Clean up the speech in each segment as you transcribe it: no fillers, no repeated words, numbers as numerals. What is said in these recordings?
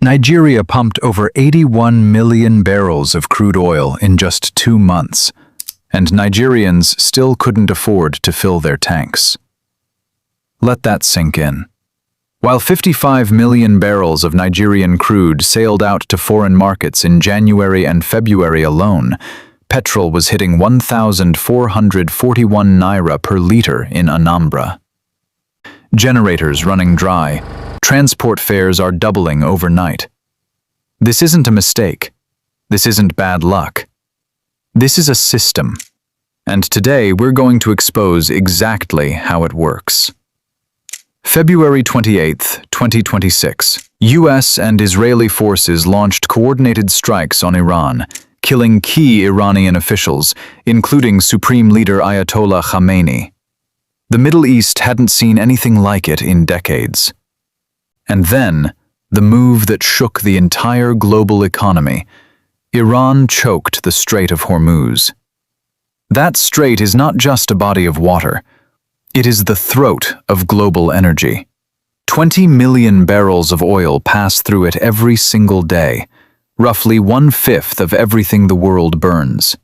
Nigeria pumped over 81 million barrels of crude oil in just 2 months, and Nigerians still couldn't afford to fill their tanks. Let that sink in. While 55 million barrels of Nigerian crude sailed out to foreign markets in January and February alone, petrol was hitting 1,441 naira per litre in Anambra. Generators running dry, transport fares are doubling overnight. This isn't a mistake. This isn't bad luck. This is a system. And today we're going to expose exactly how it works. February 28, 2026, US and Israeli forces launched coordinated strikes on Iran, killing key Iranian officials, including Supreme Leader Ayatollah Khamenei. The Middle East hadn't seen anything like it in decades. And then, the move that shook the entire global economy. Iran choked the Strait of Hormuz. That strait is not just a body of water. It is the throat of global energy. 20 million barrels of oil pass through it every single day, roughly 1/5 of everything the world burns.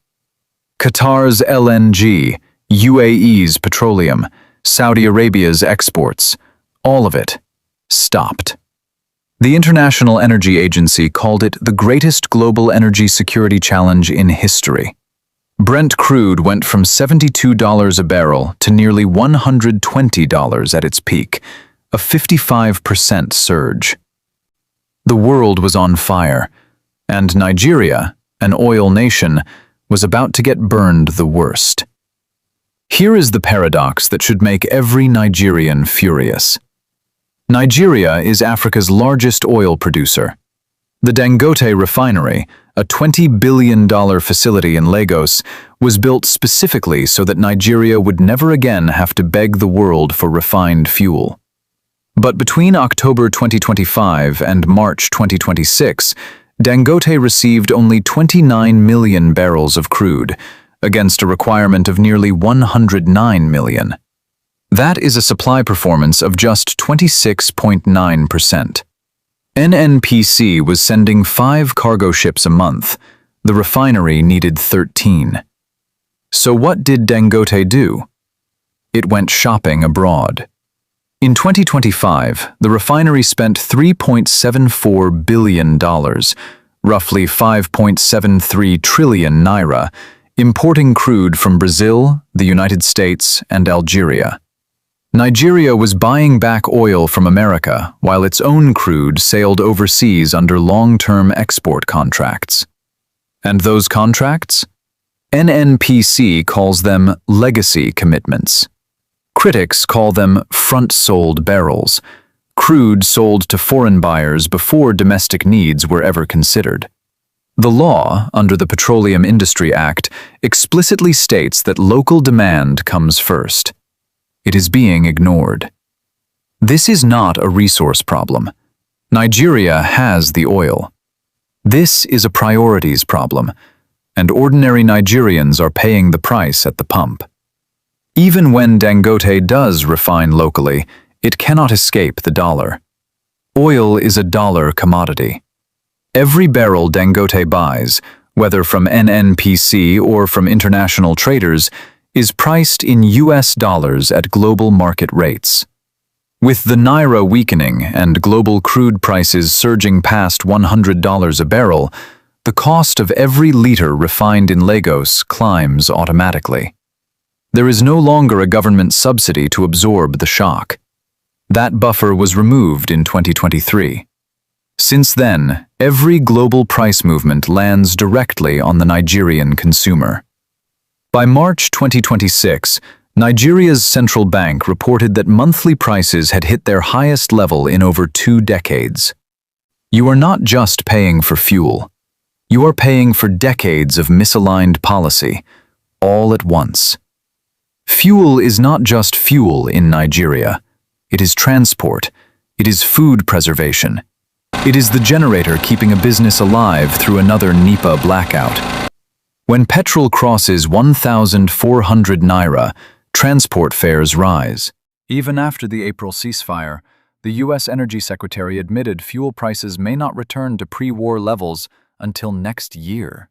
Qatar's LNG, UAE's petroleum, Saudi Arabia's exports, all of it stopped. The International Energy Agency called it the greatest global energy security challenge in history. Brent crude went from $72 a barrel to nearly $120 at its peak, a 55% surge. The world was on fire, and Nigeria, an oil nation, was about to get burned the worst. Here is the paradox that should make every Nigerian furious. Nigeria is Africa's largest oil producer. The Dangote Refinery, a $20 billion facility in Lagos, was built specifically so that Nigeria would never again have to beg the world for refined fuel. But between October 2025 and March 2026, Dangote received only 29 million barrels of crude, against a requirement of nearly 109 million. That is a supply performance of just 26.9%. NNPC was sending 5 cargo ships a month. The refinery needed 13. So what did Dangote do? It went shopping abroad. In 2025, the refinery spent $3.74 billion, roughly 5.73 trillion naira, importing crude from Brazil, the United States, and Algeria. Nigeria was buying back oil from America while its own crude sailed overseas under long-term export contracts. And those contracts? NNPC calls them legacy commitments. Critics call them front-sold barrels, crude sold to foreign buyers before domestic needs were ever considered. The law, under the Petroleum Industry Act, explicitly states that local demand comes first. It is being ignored. This is not a resource problem. Nigeria has the oil. This is a priorities problem, and ordinary Nigerians are paying the price at the pump. Even when Dangote does refine locally, it cannot escape the dollar. Oil is a dollar commodity. Every barrel Dangote buys, whether from NNPC or from international traders, is priced in US dollars at global market rates. With the naira weakening and global crude prices surging past $100 a barrel, the cost of every litre refined in Lagos climbs automatically. There is no longer a government subsidy to absorb the shock. That buffer was removed in 2023. Since then, every global price movement lands directly on the Nigerian consumer. By March 2026, Nigeria's central bank reported that monthly prices had hit their highest level in over 2 decades. You are not just paying for fuel. You are paying for decades of misaligned policy, all at once. Fuel is not just fuel in Nigeria. It is transport. It is food preservation. It is the generator keeping a business alive through another NEPA blackout. When petrol crosses 1,400 naira, transport fares rise. Even after the April ceasefire, The U.S. Energy Secretary admitted fuel prices may not return to pre-war levels until next year.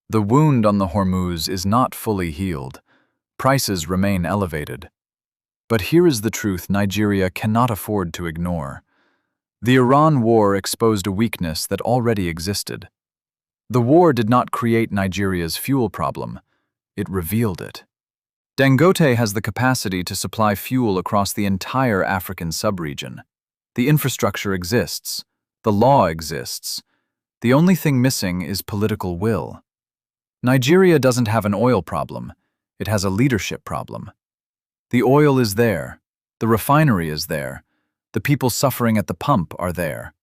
The wound on the Hormuz is not fully healed. Prices remain elevated. But here is the truth Nigeria cannot afford to ignore. The Iran war exposed a weakness that already existed. The war did not create Nigeria's fuel problem. It revealed it. Dangote has the capacity to supply fuel across the entire African subregion. The infrastructure exists. The law exists. The only thing missing is political will. Nigeria doesn't have an oil problem. It has a leadership problem. The oil is there. The refinery is there. The people suffering at the pump are there.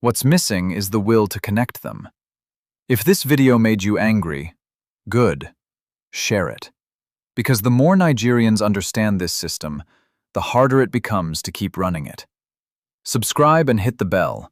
What's missing is the will to connect them. If this video made you angry, good. Share it. Because the more Nigerians understand this system, the harder it becomes to keep running it. Subscribe and hit the bell.